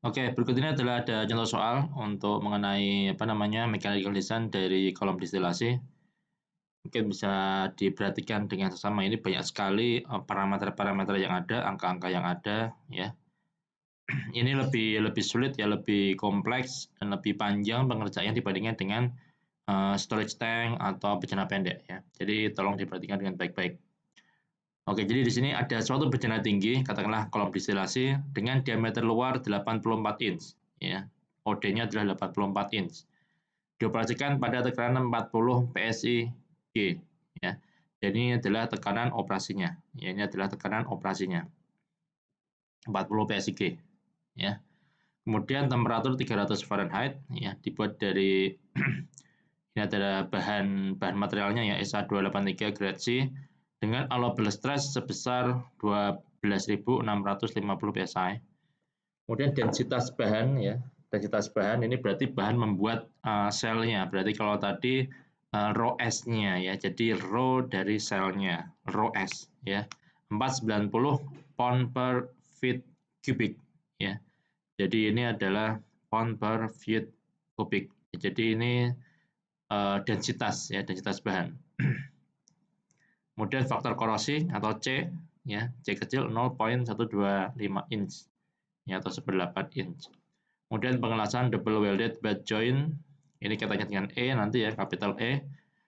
Oke, berikut ini adalah ada contoh soal untuk mengenai mechanical design dari kolom distilasi. Mungkin bisa diperhatikan dengan seksama, ini banyak sekali parameter-parameter yang ada, angka-angka yang ada, ya. Ini lebih sulit ya, lebih kompleks dan lebih panjang pengerjaannya dibandingkan dengan storage tank atau bejana pendek ya. Jadi tolong diperhatikan dengan baik-baik. Oke, jadi di sini ada suatu bejana tinggi, katakanlah kolom distilasi dengan diameter luar 84 inch, ya. OD-nya adalah 84 inch. Dioperasikan pada tekanan 40 PSI G, ya. Jadi ini adalah tekanan operasinya. Ya, ini adalah tekanan operasinya. 40 PSI G, ya. Kemudian temperatur 300 Fahrenheit, ya, dibuat dari ini adalah bahan materialnya ya, SA283 grade C dengan allowable stress sebesar 12.650 psi. Kemudian densitas bahan ya, densitas bahan ini berarti bahan membuat selnya. Berarti kalau tadi rho S-nya ya, jadi rho dari selnya, rho S ya. 490 pound per feet cubic ya. Jadi ini adalah pound per feet cubic. Jadi ini densitas ya, densitas bahan. Kemudian faktor korosi atau C ya, C kecil 0,125 inch ya, atau 1/8 inch. Kemudian pengelasan double welded bed joint, ini kaitannya dengan E nanti ya, kapital E.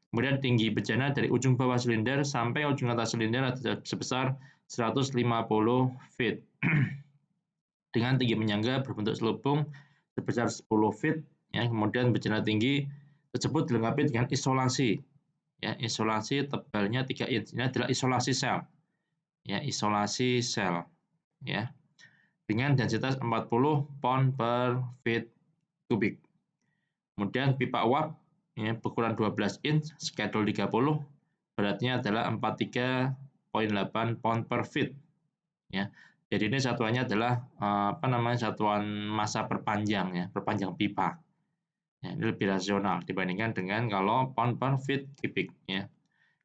Kemudian tinggi bejana dari ujung bawah silinder sampai ujung atas silinder sebesar 150 feet. Dengan tinggi penyangga berbentuk selubung sebesar 10 feet ya. Kemudian bejana tinggi tersebut dilengkapi dengan isolasi ya, isolasi tebalnya 3 inch. Ini adalah isolasi sel ya, isolasi sel ya, dengan densitas 40 pound per feet kubik. Kemudian pipa uap ya, berukuran 12 inch, schedule 30, beratnya adalah 43,8 pound per feet ya. Jadi ini satuannya adalah satuan massa perpanjang ya, perpanjang pipa. Ya, ini lebih rasional dibandingkan dengan kalau pound per feet kubik ya.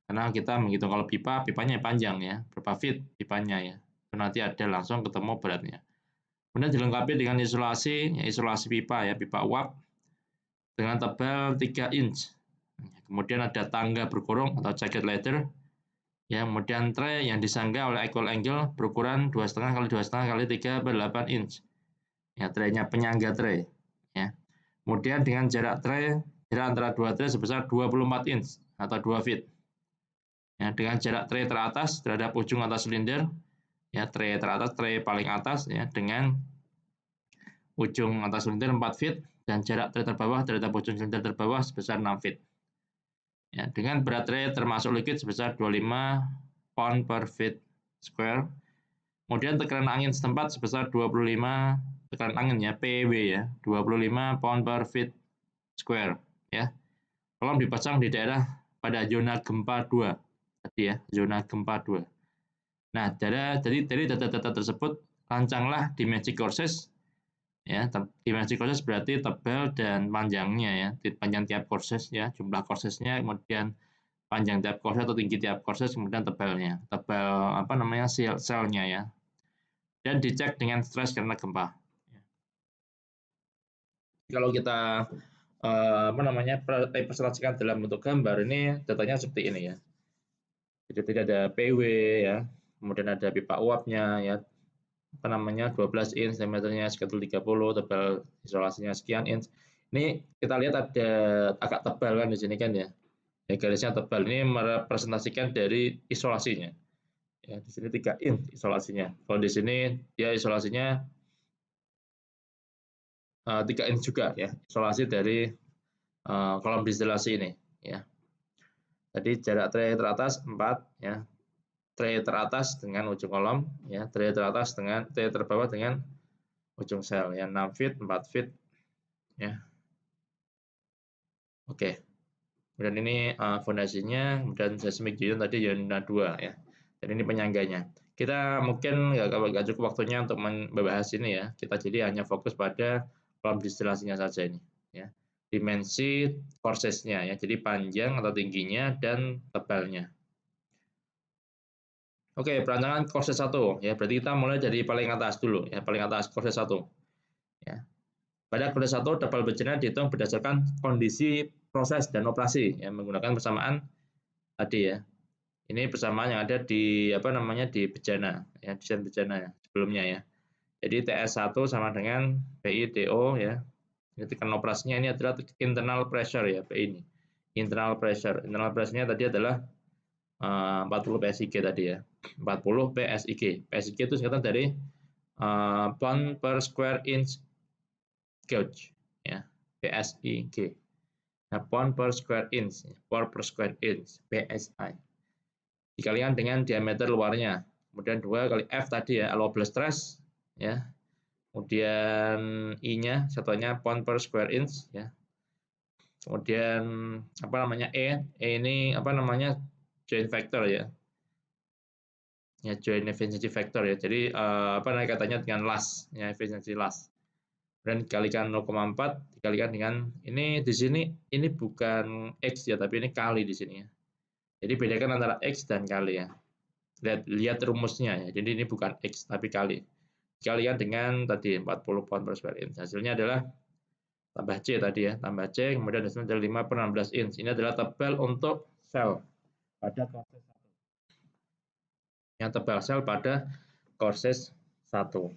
Karena kita menghitung kalau pipa, pipanya panjang ya, berapa feet pipanya ya. Itu nanti ada langsung ketemu beratnya. Kemudian dilengkapi dengan isolasi, ya, isolasi pipa ya, pipa uap dengan tebal 3 inch. Kemudian ada tangga berkurung atau jacket ladder. Ya, kemudian tray yang disangga oleh equal angle berukuran 2,5 kali 2,5 kali 3/8 inch. Ya, traynya penyangga tray. Ya. Kemudian dengan jarak antara dua tray sebesar 24 inch atau 2 feet. Ya, dengan jarak tray teratas terhadap ujung atas silinder, ya, tray teratas, tray paling atas ya, dengan ujung atas silinder 4 feet dan jarak tray terbawah terhadap ujung silinder terbawah sebesar 6 feet. Ya, dengan berat tray termasuk liquid sebesar 25 pound per feet square. Kemudian tekanan angin setempat sebesar 25 tekanan angin ya, PW ya, 25 pound per feet square ya. Kolom dipasang di daerah pada zona gempa 2 tadi ya, zona gempa 2. Nah, dari data-data tersebut rancanglah dimensi courses ya. Dimensi courses berarti tebal dan panjangnya ya, panjang tiap courses ya, jumlah coursesnya, kemudian panjang tiap courses atau tinggi tiap courses, kemudian tebalnya, tebal selnya ya, dan dicek dengan stres karena gempa. Kalau kita presentasikan dalam bentuk gambar, ini datanya seperti ini ya. Jadi tidak ada PW ya, kemudian ada pipa uapnya ya, 12 inch, diameternya sekitar 30, tebal isolasinya sekian inch. Ini kita lihat ada agak tebal kan di sini kan ya. Ya, garisnya tebal, ini merepresentasikan dari isolasinya. Ya, di sini 3 inch isolasinya. Kalau di sini dia isolasinya 3 inch juga ya, isolasi dari kolom distilasi ini ya. Jadi jarak tray teratas 4 ya. Tray teratas dengan ujung kolom ya, tray teratas dengan tray terbawah dengan ujung sel ya, 6 feet, 4 feet ya. Oke. Kemudian ini fondasinya, kemudian seismic joint tadi zona 2 ya. Dan ini penyangganya. Kita mungkin nggak cukup waktunya untuk membahas ini ya. Kita jadi hanya fokus pada kolom distilasinya saja ini ya. Dimensi coursesnya ya. Jadi panjang atau tingginya dan tebalnya. Oke, perancangan courses 1 ya. Berarti kita mulai dari paling atas dulu ya, paling atas courses 1. Ya. Pada kode 1 double bejana dihitung berdasarkan kondisi proses dan operasi ya, menggunakan persamaan tadi ya. Ini persamaan yang ada di di bejana ya, desain bejana ya, sebelumnya ya. Jadi TS1 sama dengan PI DO ya. Ini tekanan operasinya ini adalah internal pressure ya, PI ini. Internal pressure. Internal pressure-nya tadi adalah 40 PSIG tadi ya. 40 PSIG. PSIG itu singkatan dari pound per square inch gauge ya, PSIG. Nah, pound per square inch, pound per square inch, PSI. Dikalikan dengan diameter luarnya. Kemudian 2 kali F tadi ya, allowable stress ya. Kemudian I-nya satuannya pound per square inch ya. Kemudian E ini joint factor ya. Ya, joint efficiency factor ya. Jadi katanya dengan loss ya, efficiency loss. Dan dikalikan 0,4 dikalikan dengan ini di sini ini bukan X ya, tapi ini kali di sini ya. Jadi bedakan antara X dan kali ya. Lihat rumusnya ya. Jadi ini bukan X tapi kali. Dikalikan dengan tadi 40 pound per square inch. Hasilnya adalah tambah C tadi ya, tambah C, kemudian hasilnya adalah 5 per 16 inch. Ini adalah tebal untuk sel pada courses 1. Yang tebal sel pada courses 1.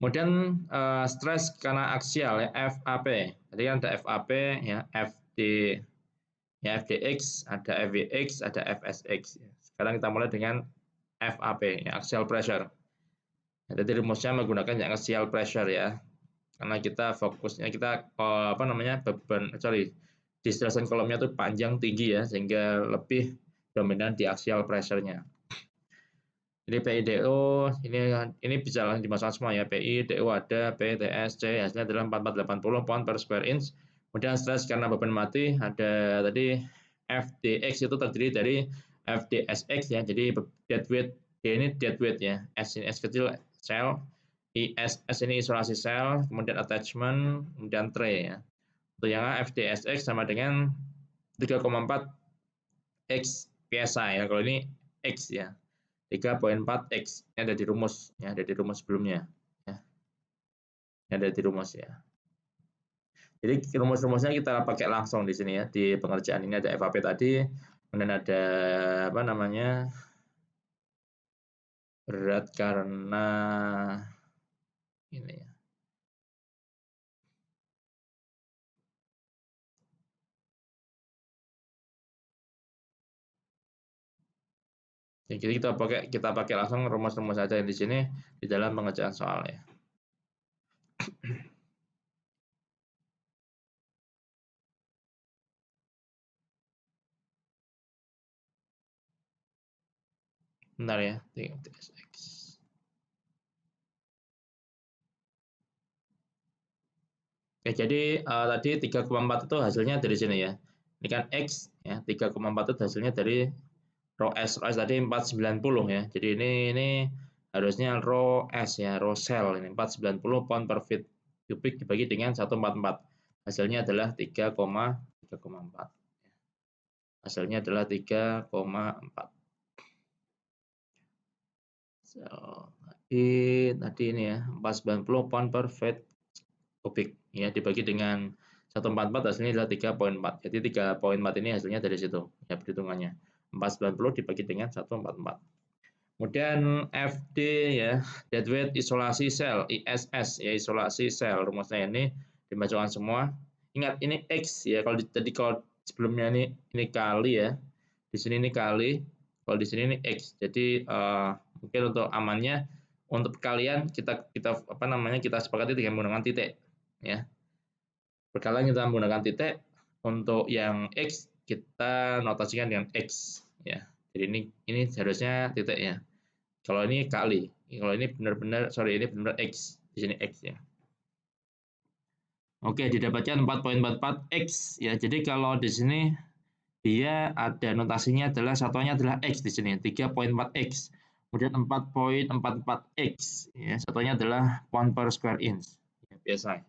Kemudian stres karena aksial ya, FAP. Tadi kan ada FAP ya, FD ya, FDX, ada FWX, ada FSX. Sekarang kita mulai dengan FAP ya, axial pressure. Ya, jadi rumusnya menggunakan yang axial pressure ya. Karena kita fokusnya beban distilation kolomnya itu panjang tinggi ya, sehingga lebih dominan di axial pressure-nya. Jadi PIDO ini bisa langsung dimasukkan semua ya. PIDO ada, PTS, C hasilnya adalah 4480 pound per square inch. Kemudian stres karena beban mati ada tadi FDX itu terdiri dari FDSX ya. Jadi dead weight, D ini dead weight ya. S ini S kecil sel, ISS ini isolasi sel, kemudian attachment, kemudian tray ya. Untuk yang FDSX sama dengan 3,4 X PSI ya. Kalau ini X ya. 3,4 X ini ada di rumus ya, ada di rumus sebelumnya ya. Ini ada di rumus ya. Jadi rumus-rumusnya kita pakai langsung di sini ya, di pengerjaan ini ada FAP tadi, kemudian ada berat karena ini ya. Jadi kita pakai langsung rumus-rumus saja yang di sini di dalam pengerjaan soal ya. Bentar ya, TSX. Oke, jadi tadi 3,4 itu hasilnya dari sini ya. Ini kan X ya, 3,4 itu hasilnya dari rho S tadi 490 ya. Jadi ini harusnya rho S ya, rho sel ini 490 pound per feet kubik dibagi dengan 144. Hasilnya adalah 3,4. Hasilnya adalah 3,4. So, tadi ini ya, 490 pound per feet kubik ya, dibagi dengan 144 hasilnya adalah 3,4. Jadi 3,4 ini hasilnya dari situ ya, perhitungannya. 490 dibagi dengan 144. Kemudian FD ya, dead weight isolasi sel, ISS ya, isolasi sel. Rumusnya ini dimasukkan semua. Ingat ini X ya, kalau sebelumnya ini kali ya. Di sini ini kali, kalau di sini ini X. Jadi mungkin untuk amannya untuk kalian kita sepakati dengan menggunakan titik ya. Perkalian kita menggunakan titik, untuk yang X kita notasikan dengan X ya. Jadi ini harusnya titik ya. Kalau ini kali, kalau ini benar-benar ini benar X, di sini X ya. Oke, didapatkan 4,44 X ya. Jadi kalau di sini dia ada notasinya adalah satuannya adalah X di sini, 3,4 X. Kemudian 4,44 X ya, satuannya adalah pound per square inch ya, PSI.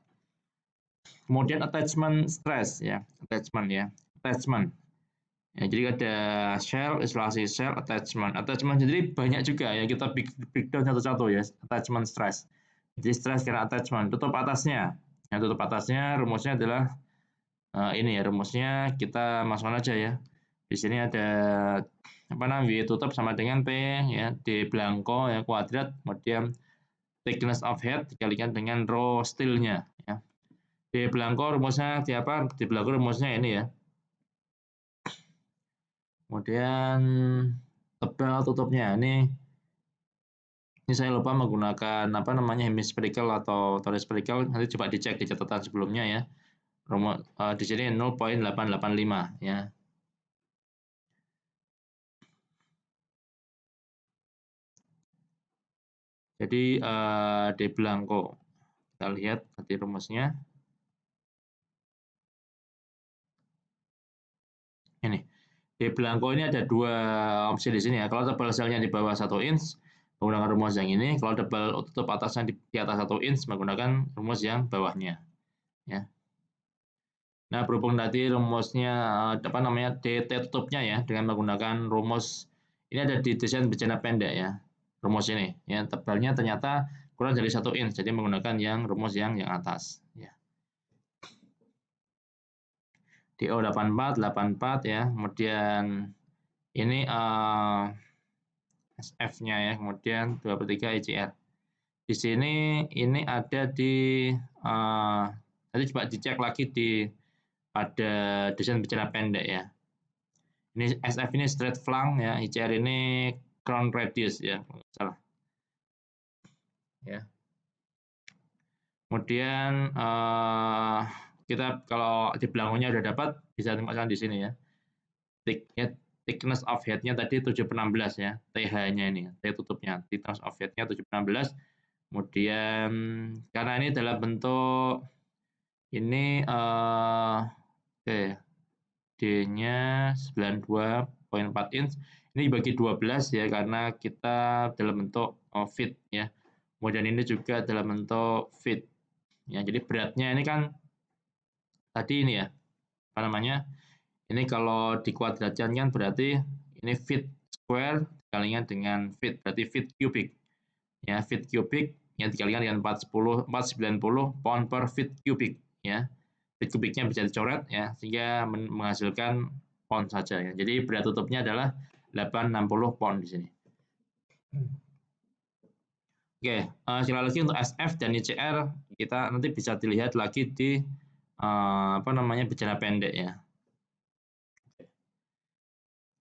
Kemudian attachment stress ya, attachment. Ya, jadi ada shell, isolasi shell, attachment. Attachment jadi banyak juga ya, kita breakdown satu-satu ya, attachment stress. Jadi stress current attachment, tutup atasnya. Yang tutup atasnya rumusnya adalah ini ya, rumusnya kita masukkan aja ya. Di sini ada apa namanya, V tutup sama dengan P ya, D blanko ya kuadrat, kemudian thickness of head dikalikan dengan rho steel-nya ya. D blanko rumusnya di apa? D blanko rumusnya ini ya. Kemudian tebal tutupnya ini saya lupa menggunakan apa namanya hemispherical atau spherical, nanti coba dicek di catatan sebelumnya ya. Di sini 0,885 ya. Jadi D blanko. Kita lihat nanti rumusnya. Ini. D blanko ini ada dua opsi di sini ya. Kalau tebal selnya di bawah 1 inch menggunakan rumus yang ini, kalau tebal tutup atasnya di atas 1 inch menggunakan rumus yang bawahnya ya. Nah, berhubung tadi rumusnya apa namanya DT tutupnya ya dengan menggunakan rumus ini ada di desain bejana pendek ya. Rumus ini ya tebalnya ternyata kurang dari 1 inch jadi menggunakan yang rumus yang atas ya. DO 84 ya. Kemudian ini SF-nya ya, kemudian 2/3 ICR. Di sini ini ada di tadi coba dicek lagi pada desain bicara pendek ya. Ini SF ini straight flank ya, ICR ini crown radius ya, kalau nggak salah. Ya. Kemudian kita kalau di belakangnya udah dapat bisa tempatkan di sini ya. Thickness of head-nya tadi 7/16 ya, TH-nya ini, T tutupnya, thickness of head-nya 7/16. Kemudian karena ini dalam bentuk ini D-nya 92,4 inch. Ini dibagi 12 ya karena kita dalam bentuk feet ya. Kemudian ini juga dalam bentuk feet. Ya, jadi beratnya ini kan tadi ini ya. Apa namanya? Ini kalau dikuadratkan kan berarti ini feet square dikalikan dengan feet, berarti feet cubic. Ya, feet cubic yang dikalikan dengan 490 pound per feet cubic ya. Feet cubicnya bisa dicoret ya sehingga menghasilkan pound saja ya. Jadi berat tutupnya adalah 860 pound di sini. Oke, sekali lagi untuk SF dan ICR kita nanti bisa dilihat lagi di apa namanya bejana pendek ya.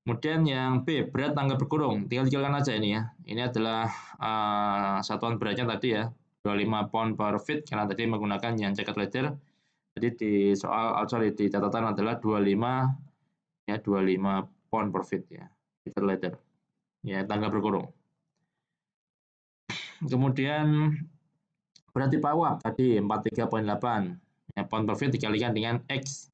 Kemudian yang B, berat tangga berkurung. Tinggal dikalikan aja ini ya. Ini adalah satuan beratnya tadi ya, 25 pound per feet karena tadi menggunakan yang jacket leather. Jadi di di catatan adalah 25 ya 25 pound per feet ya. Jacket leather. Ya, tangga berkurung. Kemudian berat tipe awak tadi 43,8 ya, pound per feet dikalikan dengan X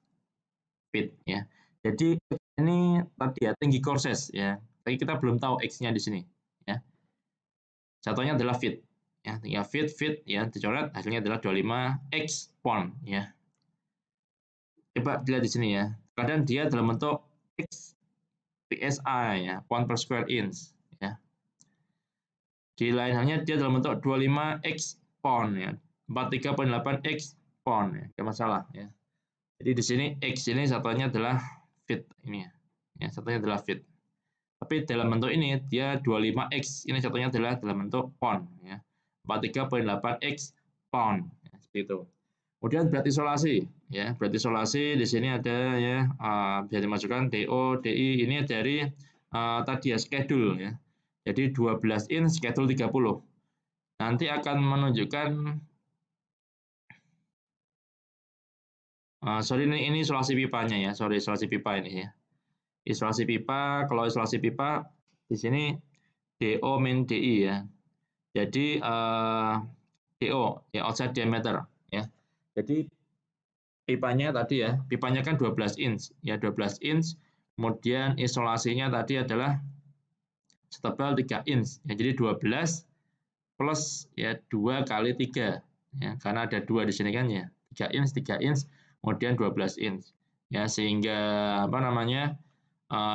feet ya. Jadi ini tadi ya tinggi korses ya. Tapi kita belum tahu X-nya di sini ya. Satunya adalah feet ya. Tinggal feet ya dicoret hasilnya adalah 25 X pound ya. Coba dilihat di sini ya. Kadang dia dalam bentuk X PSI ya, pound per square inch ya. Di lain halnya dia dalam bentuk 25 X pound ya. 43,8 X pound ya. Tidak masalah ya. Jadi di sini X ini satuannya adalah feet ini ya. Ya, satunya adalah feet. Tapi dalam bentuk ini dia 25X, ini satunya adalah dalam bentuk pound ya. 43,8 X pound ya, seperti itu. Kemudian berat isolasi ya, berat isolasi di sini ada ya bisa dimasukkan DO, DI ini dari tadi ya schedule ya. Jadi 12 in schedule 30. Nanti akan menunjukkan sorry ini isolasi pipanya ya, sorry isolasi pipa ini ya. Isolasi pipa, kalau isolasi pipa di sini DO min DI ya. Jadi DO ya outside diameter ya. Jadi pipanya tadi ya, pipanya kan 12 inch ya 12 inch. Kemudian isolasinya tadi adalah setebal 3 inch ya. Jadi 12 plus ya 2 kali 3 ya karena ada 2 di sini kan ya. 3 inch kemudian 12 inch ya sehingga apa namanya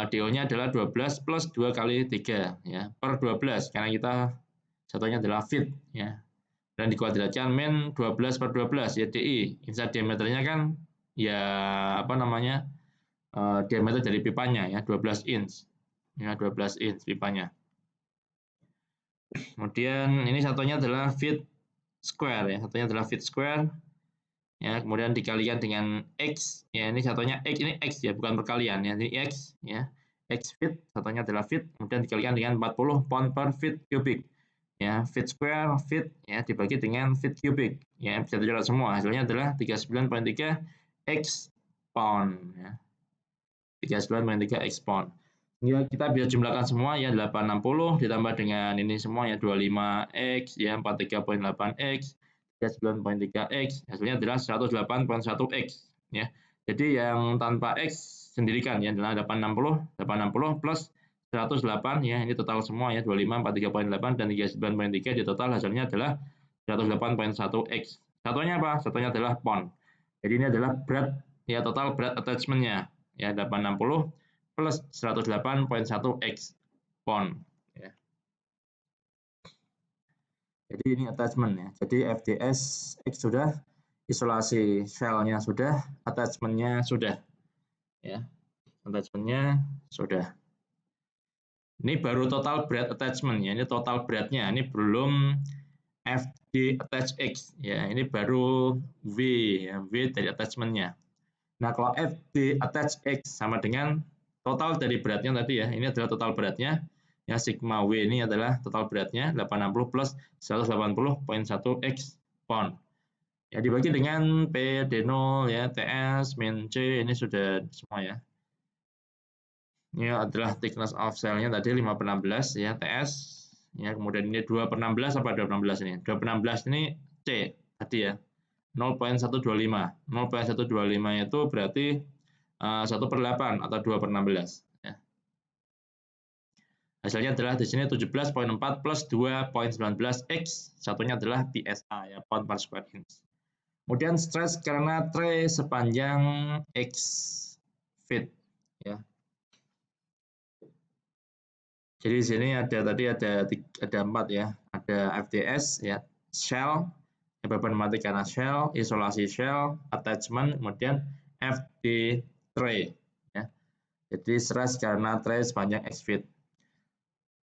DO-nya adalah 12 plus 2 kali 3 ya per 12 karena kita satunya adalah feet ya. dan dikuadratkan min 12 per 12 ya DI. Inside diameternya kan ya apa namanya diameter dari pipanya ya 12 inch ya 12 inch pipanya. Kemudian ini satunya adalah feet square ya, satunya adalah feet square ya, kemudian dikalikan dengan x ya, ini satunya x, ini x ya, bukan perkalian ya, ini x ya, x feet, satunya adalah feet, kemudian dikalikan dengan 40 pound per feet cubic ya, feet square feet ya dibagi dengan feet cubic ya, bisa dicoret semua, hasilnya adalah 39,3 x pound ya, 39,3 x pound. Ya, kita bisa jumlahkan semua ya, 860 ditambah dengan ini semua ya 25x ya 43,8x 39,3x, hasilnya adalah 108,1x ya. Jadi yang tanpa x sendirikan ya adalah 860 plus 108 ya, ini total semua ya 25, 43,8 dan 39,3, di total hasilnya adalah 108,1x. Satunya apa? Satunya adalah pound. Jadi ini adalah berat ya, total berat attachment-nya ya 860 plus 108,1 x pound ya. Jadi ini attachment ya. Jadi FDS X sudah, isolasi shell-nya sudah, attachment-nya sudah ya. Attachment-nya sudah. Ini baru total berat attachment ya. Ini total beratnya. Ini belum FD attach X ya. Ini baru V ya. V dari attachment-nya. Nah, kalau FD attach X sama dengan total dari beratnya tadi ya. Ini adalah total beratnya. Ya, sigma W ini adalah total beratnya 860 plus 180,1 x pound. Ya, dibagi dengan P D0 ya, TS min C ini sudah semua ya. Ini adalah thickness of cell-nya tadi 5/16 ya, TS. Ya, kemudian ini 2/16 apa 2/16 ini? 2/16 ini C tadi ya. 0,125. 0,125 itu berarti 1/8 atau 2/16 ya. Hasilnya adalah di sini 17,4 plus 2,19 x, satunya adalah PSA ya, pound per square inch. Kemudian stres karena tray sepanjang x feet ya. Jadi di sini ada 4 ya, ada FDS ya, shell, beban mati karena shell, isolasi shell, attachment, kemudian FD tray ya. Jadi stres karena tray sepanjang x feet.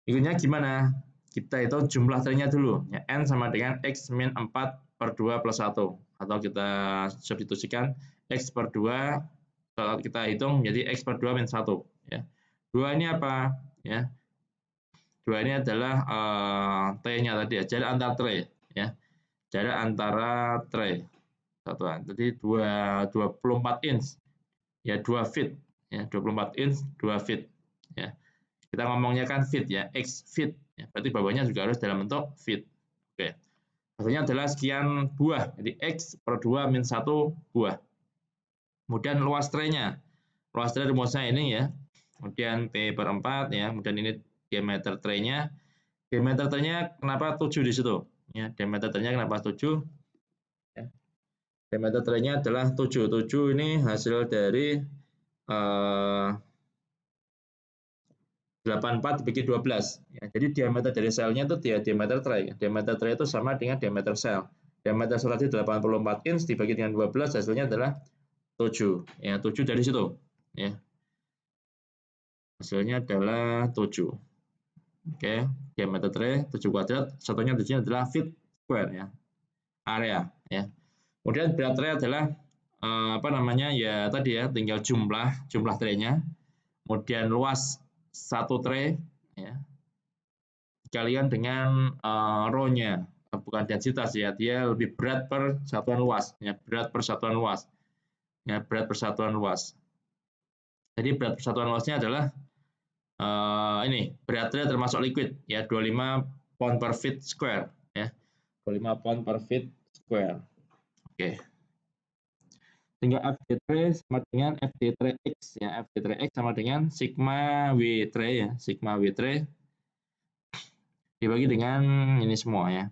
Ikutnya gimana? Kita hitung jumlah traynya dulu ya, n sama dengan x min 4/2 plus 1, atau kita substitusikan x per 2, kalau kita hitung menjadi x per 2 min 1 ya. 2 ini apa ya? 2 ini adalah T-nya tadi ya, jarak antar tray ya. Jarak antara tray satuan. Jadi 24 inch ya, 2 feet ya, 24 inch 2 feet ya. Kita ngomongnya kan feet ya, x feet ya. Berarti bawahnya juga harus dalam bentuk feet. Oke. Hasilnya adalah sekian buah. Jadi x per 2 min 1 buah. Kemudian luas traynya. Luas tray rumusnya ini ya. Kemudian P per 4 ya. Kemudian ini diameter traynya. Diameter traynya kenapa 7 di situ? Ya, diameter traynya kenapa 7? Ya. Diameter traynya adalah 7. 7 ini hasil dari 84 dibagi 12. Ya, jadi diameter dari selnya itu diameter tray. Diameter tray itu sama dengan diameter sel. Diameter sel tadi 84 inch dibagi dengan 12, hasilnya adalah 7. Ya, 7 dari situ. Ya. Hasilnya adalah 7. Oke, diameter tray 7 kuadrat, satunya di sini adalah feet square ya. Area ya. Kemudian berat tray adalah apa namanya ya, tadi ya, tinggal jumlah traynya. Kemudian luas satu tray ya, dikalikan dengan row-nya, bukan densitas ya, dia lebih berat per satuan luas ya, berat per satuan luas ya, berat per satuan luas. Jadi berat per satuan luasnya adalah ini beratnya termasuk liquid ya, 25 pound per feet square ya, 25 pound per feet square. Oke. Sehingga FD tray sama dengan FD tray X ya, FD tray X sama dengan sigma W tray ya, sigma W tray dibagi dengan ini semua ya.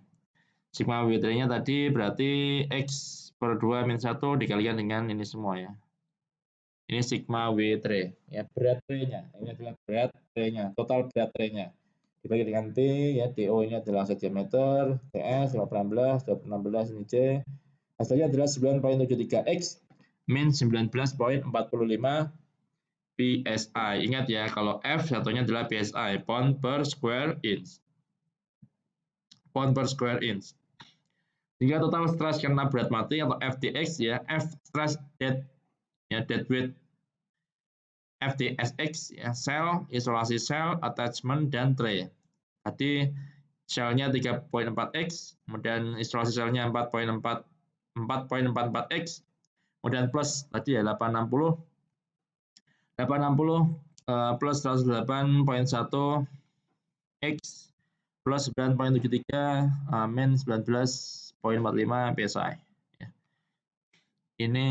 Sigma W tray-nya tadi berarti X per 2 min 1 dikalikan dengan ini semua ya. Ini sigma W tray ya, berat tray-nya. Ini adalah berat tray-nya, total berat tray-nya. dibagi dengan T, ya DO ini adalah aset diameter, TS 216 ini C, hasilnya adalah 9,73 X min 19,45 PSI. Ingat ya, kalau F satunya adalah PSI, pound per square inch. Pound per square inch. Jika total stress karena berat mati atau FTX ya, F stress dead ya, dead weight, FTSX ya, sel, isolasi sel, attachment dan tray. Berarti selnya 3,4x, kemudian isolasi selnya 4,44x, kemudian plus tadi ya 860 plus 108,1 X plus 9,73 min 19,45 PSI. Ya. Ini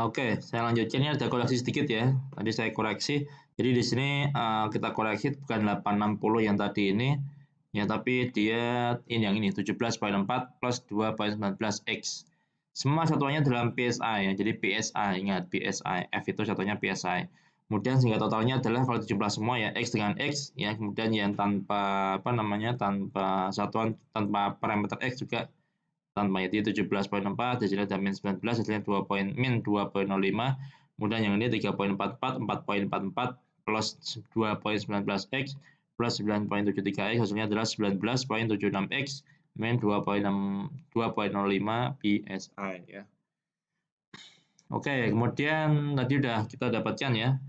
Oke, saya lanjutkan. Ini ada koreksi sedikit ya. Tadi saya koreksi. Jadi di sini kita koreksi bukan 860 yang tadi ini, ya, tapi dia ini yang ini 17,4 plus 2,19 X. Semua satuannya dalam PSI ya. Jadi PSI, ingat PSI. F itu satunya PSI. Kemudian sehingga totalnya adalah kalau 17 semua ya X dengan X ya. Kemudian yang tanpa tanpa satuan, tanpa parameter X juga tanpa itu 17,4, hasilnya ada min 19, hasilnya min 2,05, kemudian yang ini 3,44, 4,44 plus 2,19x plus 9,73x, hasilnya adalah 19,76x min 2,05 PSI ya. Oke, kemudian tadi udah kita dapatkan ya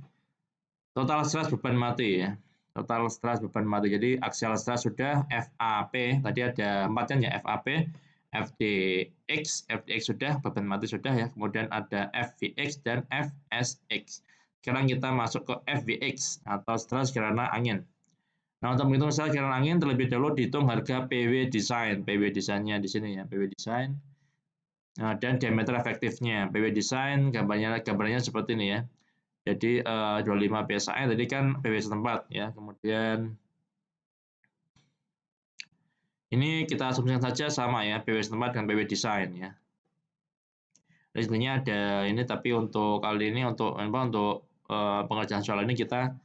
total stres beban mati ya. Total stres beban mati. Jadi axial stress sudah, FAP tadi ada 4 kan ya, FAP, FDX sudah, beban mati sudah ya. Kemudian ada FVX dan FSX. Sekarang kita masuk ke FVX atau stres karena angin. Nah, untuk menghitung stres karena angin terlebih dahulu dihitung harga PW design. PW desainnya di sini ya, PW design. Nah, dan diameter efektifnya. PW design gambarnya seperti ini ya. Jadi 25 PSI tadi kan PW setempat ya. Kemudian ini kita asumsikan saja sama ya, PW setempat dengan PW desain ya. Listriknya ada ini, tapi untuk kali ini untuk pengerjaan soal ini kita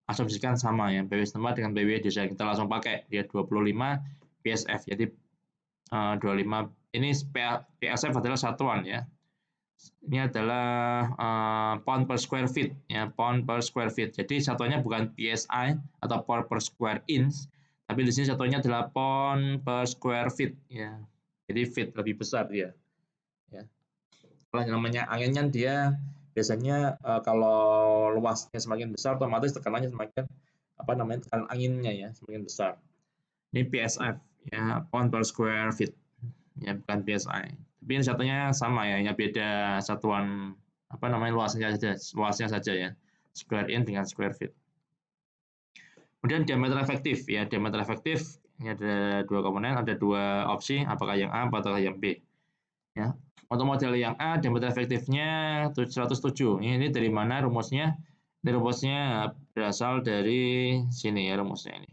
asumsikan sama ya, PW setempat dengan PW desain. Kita langsung pakai dia 25 PSF. Jadi 25 ini PSF adalah satuan ya. Ini adalah pound per square feet ya, pound per square feet. Jadi satuannya bukan PSI atau pound per square inch, tapi di sini satuannya adalah pound per square feet ya. Jadi feet lebih besar dia. Ya. Kalau namanya angin kan dia biasanya kalau luasnya semakin besar otomatis tekanannya semakin tekanan anginnya ya semakin besar. Ini PSF ya, pound per square feet ya, bukan PSI. Tapi ini satunya sama ya, hanya beda satuan luasnya saja ya, square inch dengan square feet. Kemudian diameter efektif ya, diameter efektif ini ada dua komponen, ada dua opsi, apakah yang A atau yang B ya. Untuk model yang A diameter efektifnya 107. Ini dari mana rumusnya? Ini rumusnya berasal dari sini ya, rumusnya ini.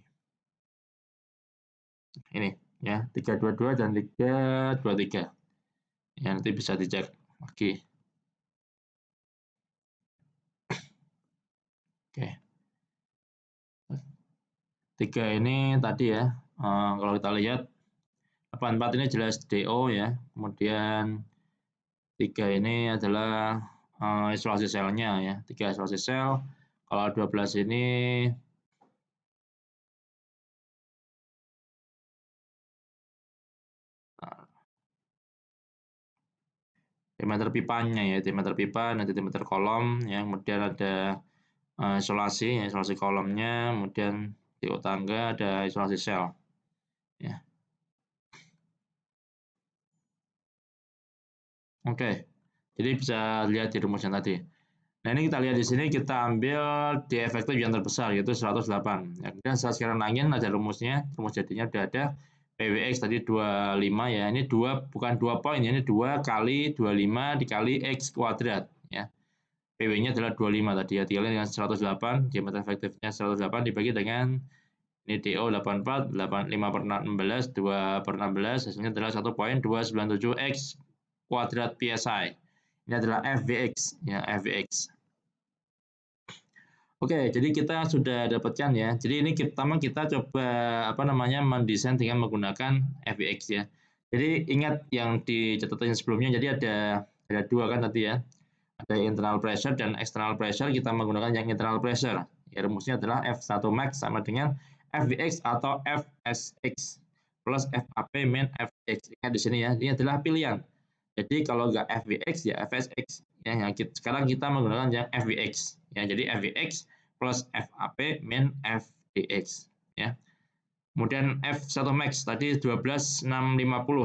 Ini ya, 322 dan 323. Ya, nanti bisa dicek lagi. Oke. 3 ini tadi ya, kalau kita lihat 84 ini jelas DO ya. Kemudian 3 ini adalah isolasi selnya ya. 3 isolasi sel. Kalau 12 ini diameter pipanya ya, diameter pipa, nanti diameter kolom ya, kemudian ada isolasi ya, isolasi kolomnya, kemudian di tangga ada isolasi sel ya. Oke, jadi bisa lihat di rumusnya tadi. Nah, ini kita lihat di sini, kita ambil D efektif yang terbesar yaitu 108. Ya, kemudian saat sekarang angin ada rumusnya, rumus jadinya sudah ada. PWX tadi 25 ya, ini 2 bukan 2 poin, ini 2 kali 25 dikali X kuadrat ya. PW-nya adalah 25 tadi ya, dikali dengan 108, diameter efektifnya 108 dibagi dengan ini DO 84, 5/16, 2/16, hasilnya adalah 1,297 X kuadrat PSI. Ini adalah FVX, ya, FVX. Oke, jadi kita sudah dapatkan ya. Jadi ini pertama kita coba mendesain dengan menggunakan FVX ya. Jadi ingat yang di catatan sebelumnya, jadi ada dua kan tadi ya. Ada internal pressure dan external pressure, kita menggunakan yang internal pressure. Ya, rumusnya adalah F1 max sama dengan FVX atau FSX plus FAP min FX. Ingat di sini ya, ini adalah pilihan. Jadi kalau nggak FVX ya FSX. Ya, sekarang kita menggunakan yang FVX. Ya, jadi FVX plus FAP min FDX. Ya. Kemudian F1 max tadi 12.650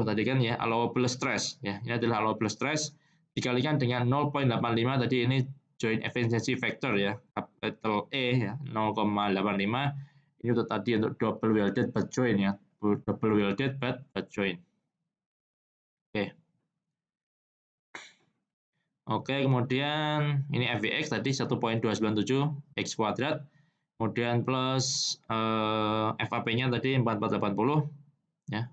tadi kan ya, allowable stress ya. Ini adalah allowable stress dikalikan dengan 0,85 tadi, ini joint efficiency factor ya, capital E ya, 0,85. Ini untuk tadi untuk double welded butt joint ya, double welded butt joint. Oke. Oke, kemudian ini FVX tadi 1,297 X kuadrat. Kemudian plus FAP-nya tadi 4480 ya.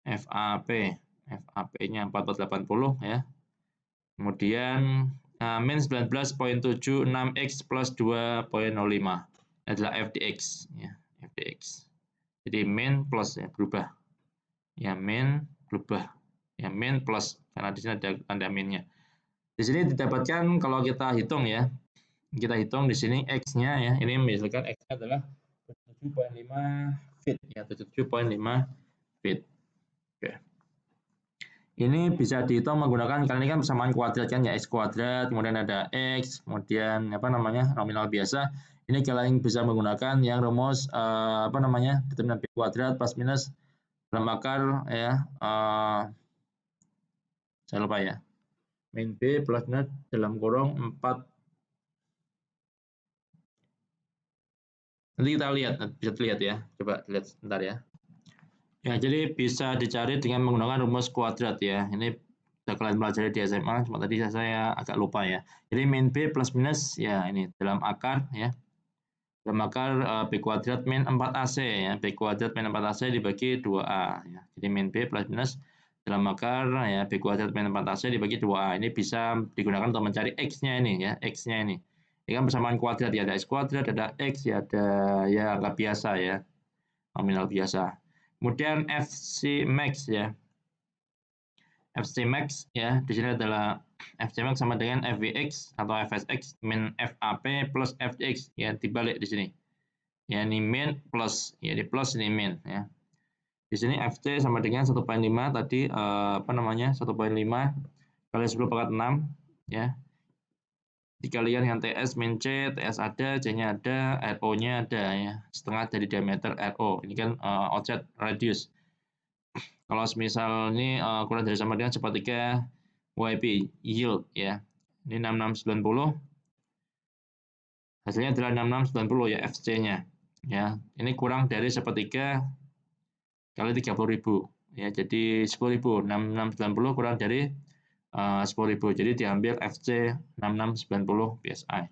FAP-nya 4480 ya. Kemudian min 19,76 X plus 2,05 adalah FDX ya, FDX. Jadi min plus ya, berubah. Ya, min berubah. Ya, min plus karena di sini ada tanda minnya. Di sini didapatkan kalau kita hitung ya. Kita hitung di sini X-nya ya. Ini misalkan X-nya adalah 7,5 feet ya, 7,5 feet. Oke. Ini bisa dihitung menggunakan, karena ini kan persamaan kuadrat kan ya, X kuadrat, kemudian ada X, kemudian nominal biasa. Ini kalian bisa menggunakan yang rumus determinan B kuadrat plus minus dalam akar ya, saya lupa ya. Min B plus minus dalam kurung 4. Nanti kita lihat, bisa dilihat ya. Coba lihat sebentar ya. Ya, jadi bisa dicari dengan menggunakan rumus kuadrat ya. Ini sudah kalian pelajari di SMA, cuma tadi saya agak lupa ya. Jadi min B plus minus ya ini dalam akar ya. Dalam akar B kuadrat min 4AC ya. B kuadrat min 4AC dibagi 2A ya. Jadi min B plus minus dalam akar ya B kuadrat min 4AC dibagi 2A. Ini bisa digunakan untuk mencari X-nya ini ya, X-nya ini. Ini kan persamaan kuadrat ya, ada X kuadrat, ada X ya, ada ya angka biasa ya. Nominal biasa. Kemudian FC max ya. FC max ya, di sini adalah FC max sama dengan FVX atau FSX min FAP plus FDX ya, dibalik di sini. Ya, ini min plus ya, di plus ini min ya. Di sini FC sama dengan 1,5 tadi 1,5 kali 10/6 ya. Dikalikan dengan TS min C, TS ada, C-nya ada, RO-nya ada ya. Setengah dari diameter RO. Ini kan offset radius. Kalau misal ini kurang dari sama dengan sepertiga YP yield ya. Ini 6690. Hasilnya adalah 6690 ya FC-nya. Ya, ini kurang dari sepertiga kali 30.000 ya. Jadi 10.000. 6690 kurang dari 10.000. Jadi diambil FC 6690 PSI.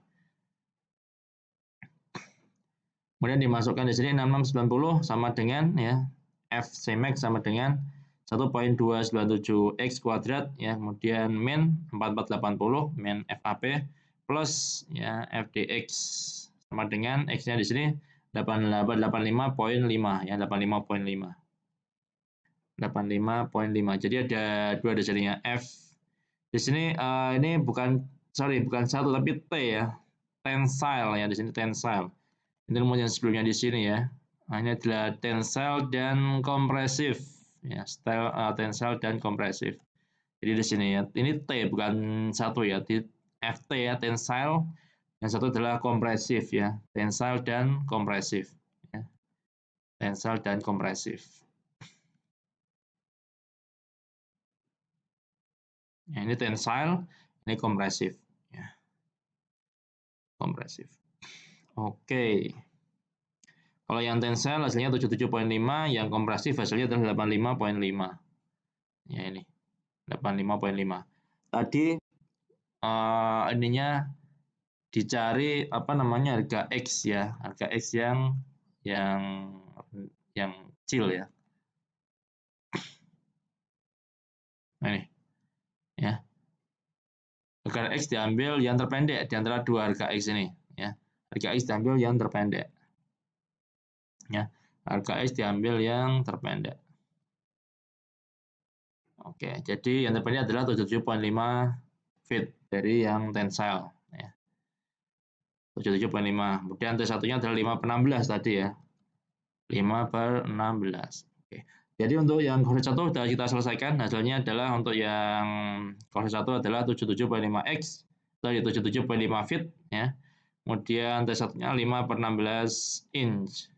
Kemudian dimasukkan di sini 6690 sama dengan ya FC max sama dengan 1,297 X kuadrat ya, kemudian min 4480 min FAP plus ya FDX sama dengan X-nya di sini 85.5 ya, 85.5. 85.5. Jadi ada dua di sini ya, F. Di sini ini bukan satu tapi T ya. Tensile ya, di sini tensile. Ini rumus yang sebelumnya di sini ya. Nah, ini adalah tensile dan kompresif ya, tensile dan kompresif. Jadi di sini ya, ini T bukan satu ya, di FT ya, tensile, yang satu adalah kompresif ya, tensile dan kompresif ya. Tensile dan kompresif. Ya, ini tensile, ini kompresif ya. Kompresif. Oke. Kalau yang tensile hasilnya 77.5, yang kompresif hasilnya adalah 85.5. Ya ini. 85.5. Tadi ininya dicari apa namanya harga X ya, harga X yang kecil ya. Nah, ini ya. Harga X diambil yang terpendek di antara dua harga X ini ya. Harga X diambil yang terpendek. Ya. Harga X diambil yang terpendek. Oke, jadi yang terpendek adalah 77,5 feet dari yang tensile ya. 77,5. Kemudian T1-nya adalah 5/16 tadi ya. 5/16. Oke. Jadi untuk yang cover 1 sudah kita selesaikan. Hasilnya adalah untuk yang cover 1 adalah 77,5x atau 77,5 feet ya. Kemudian T1-nya 5/16 inch.